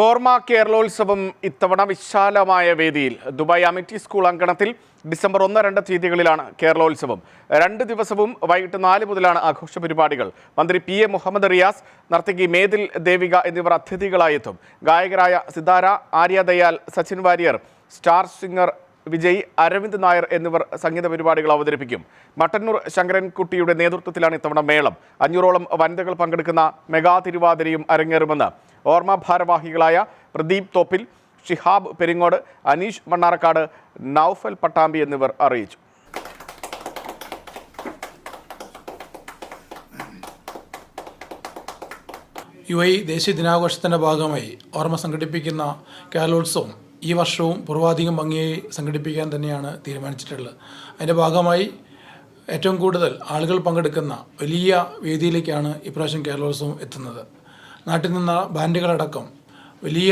ഓർമ്മ കേരളോത്സവം ഇത്തവണ വിശാലമായ വേദിയിൽ ദുബായ് അമിറ്റി സ്കൂൾ അങ്കണത്തിൽ ഡിസംബർ 1-2 തീയതികളിലാണ് കേരളോത്സവം. 2 ദിവസവും വൈകിട്ട് 4 മുതലാണ് ആഘോഷ പരിപാടികൾ. മന്ത്രി പി എ മുഹമ്മദ് റിയാസ്, നർത്തകി മേതിൽ ദേവിക എന്നിവർ അതിഥികളായി എത്തും. ഗായകരായ സിതാര, ആര്യ ദയാൽ, സച്ചിൻ വാര്യർ, സ്റ്റാർ സിംഗർ വിജയ്, അരവിന്ദ് നായർ എന്നിവർ സംഗീത പരിപാടികൾ അവതരിപ്പിക്കും. മട്ടന്നൂർ ശങ്കരൻകുട്ടിയുടെ നേതൃത്വത്തിലാണ് ഇത്തവണ മേളം. 500ഓളം വനിതകൾ പങ്കെടുക്കുന്ന മെഗാ തിരുവാതിരയും അരങ്ങേറുമെന്ന് ഓർമ്മ ഭാരവാഹികളായ പ്രദീപ് തോപ്പിൽ, ഷിഹാബ് പെരിങ്ങോട്, അനീഷ് മണ്ണാർക്കാട്, നൌഫൽ പട്ടാമ്പി എന്നിവർ അറിയിച്ചു. UAE ദേശീയ ദിനാഘോഷത്തിൻ്റെ ഭാഗമായി ഓർമ്മ സംഘടിപ്പിക്കുന്ന കേരളോത്സവം ഈ വർഷവും പൂർവാധികം ഭംഗിയായി സംഘടിപ്പിക്കാൻ തന്നെയാണ് തീരുമാനിച്ചിട്ടുള്ളത്. അതിൻ്റെ ഭാഗമായി ഏറ്റവും കൂടുതൽ ആളുകൾ പങ്കെടുക്കുന്ന വലിയ വേദിയിലേക്കാണ് ഇപ്രാവശ്യം കേരളോത്സവം എത്തുന്നത്. നാട്ടിൽ നിന്ന് ബാൻഡുകളടക്കം വലിയ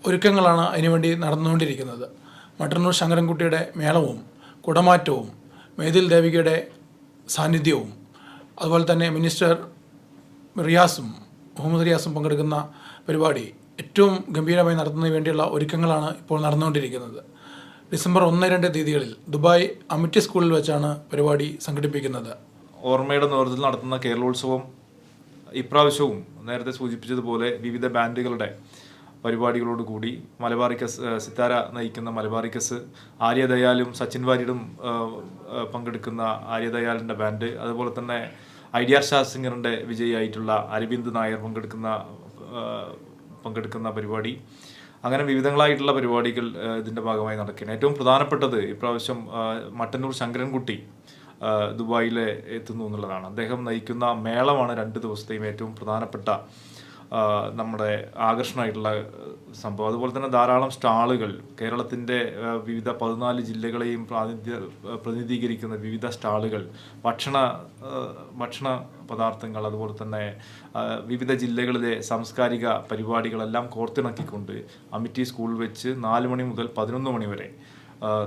ഒരുക്കങ്ങളാണ് അതിനുവേണ്ടി നടന്നുകൊണ്ടിരിക്കുന്നത്. മട്ടന്നൂർ ശങ്കരൻകുട്ടിയുടെ മേളവും കുടമാറ്റവും മേതിൽ ദേവികയുടെ സാന്നിധ്യവും അതുപോലെ തന്നെ മിനിസ്റ്റർ മുഹമ്മദ് റിയാസും പങ്കെടുക്കുന്ന പരിപാടി ഏറ്റവും ഗംഭീരമായി നടത്തുന്നതിന് വേണ്ടിയുള്ള ഒരുക്കങ്ങളാണ് ഇപ്പോൾ നടന്നുകൊണ്ടിരിക്കുന്നത്. ഡിസംബർ 1-2 തീയതികളിൽ ദുബായ് അമിറ്റി സ്കൂളിൽ വെച്ചാണ് പരിപാടി സംഘടിപ്പിക്കുന്നത്. ഓർമ്മയുടെ നേതൃത്വത്തിൽ നടത്തുന്ന കേരളോത്സവം ഇപ്രാവശ്യവും നേരത്തെ സൂചിപ്പിച്ചതുപോലെ വിവിധ ബാൻഡുകളുടെ പരിപാടികളോടുകൂടി മലബാറിക്കസ്, സിത്താര നയിക്കുന്ന മലബാറിക്കസ്, ആര്യ ദയാലും സച്ചിൻ വാര്യരും പങ്കെടുക്കുന്ന ആര്യ ദയാലിൻ്റെ ബാൻഡ്, അതുപോലെ തന്നെ ഐഡിയ സ്റ്റാർ സിംഗറിൻ്റെ വിജയിയായിട്ടുള്ള അരവിന്ദ് നായർ പങ്കെടുക്കുന്ന പരിപാടി, അങ്ങനെ വിവിധങ്ങളായിട്ടുള്ള പരിപാടികൾ ഇതിൻ്റെ ഭാഗമായി നടക്കുകയാണ്. ഏറ്റവും പ്രധാനപ്പെട്ടത് ഇപ്രാവശ്യം മട്ടന്നൂർ ശങ്കരൻകുട്ടി ദുബായിൽ എത്തുന്നു എന്നുള്ളതാണ്. അദ്ദേഹം നയിക്കുന്ന മേളമാണ് 2 ദിവസത്തെയും ഏറ്റവും പ്രധാനപ്പെട്ട നമ്മുടെ ആകർഷണമായിട്ടുള്ള സംഭവം. അതുപോലെ തന്നെ ധാരാളം സ്റ്റാളുകൾ, കേരളത്തിൻ്റെ വിവിധ 14 ജില്ലകളെയും പ്രതിനിധീകരിക്കുന്ന വിവിധ സ്റ്റാളുകൾ, ഭക്ഷണ പദാർത്ഥങ്ങൾ, അതുപോലെ തന്നെ വിവിധ ജില്ലകളിലെ സാംസ്കാരിക പരിപാടികളെല്ലാം കോർത്തിണക്കിക്കൊണ്ട് അമിറ്റി സ്കൂളിൽ വെച്ച് 4 മണി മുതൽ 11 മണി വരെ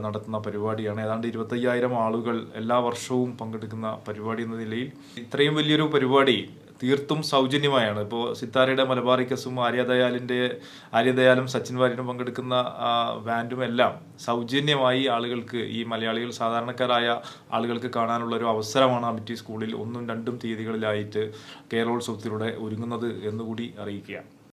നടത്തുന്ന പരിപാടിയാണ്. ഏതാണ്ട് 25,000 ആളുകൾ എല്ലാ വർഷവും പങ്കെടുക്കുന്ന പരിപാടി എന്ന നിലയിൽ ഇത്രയും വലിയൊരു പരിപാടി തീർത്തും സൗജന്യമായാണ്. ഇപ്പോൾ സിത്താരയുടെ മലബാറിക്കസും ആര്യ ദയാലും സച്ചിൻ വാര്യരും പങ്കെടുക്കുന്ന ബാൻഡും എല്ലാം സൗജന്യമായി ആളുകൾക്ക്, ഈ മലയാളികൾ സാധാരണക്കാരായ ആളുകൾക്ക് കാണാനുള്ള ഒരു അവസരമാണ് അമിറ്റി സ്കൂളിൽ 1-2 തീയതികളിലായിട്ട് കേരളോത്സവത്തിലൂടെ ഒരുങ്ങുന്നത് എന്നുകൂടി അറിയിക്കുകയാണ്.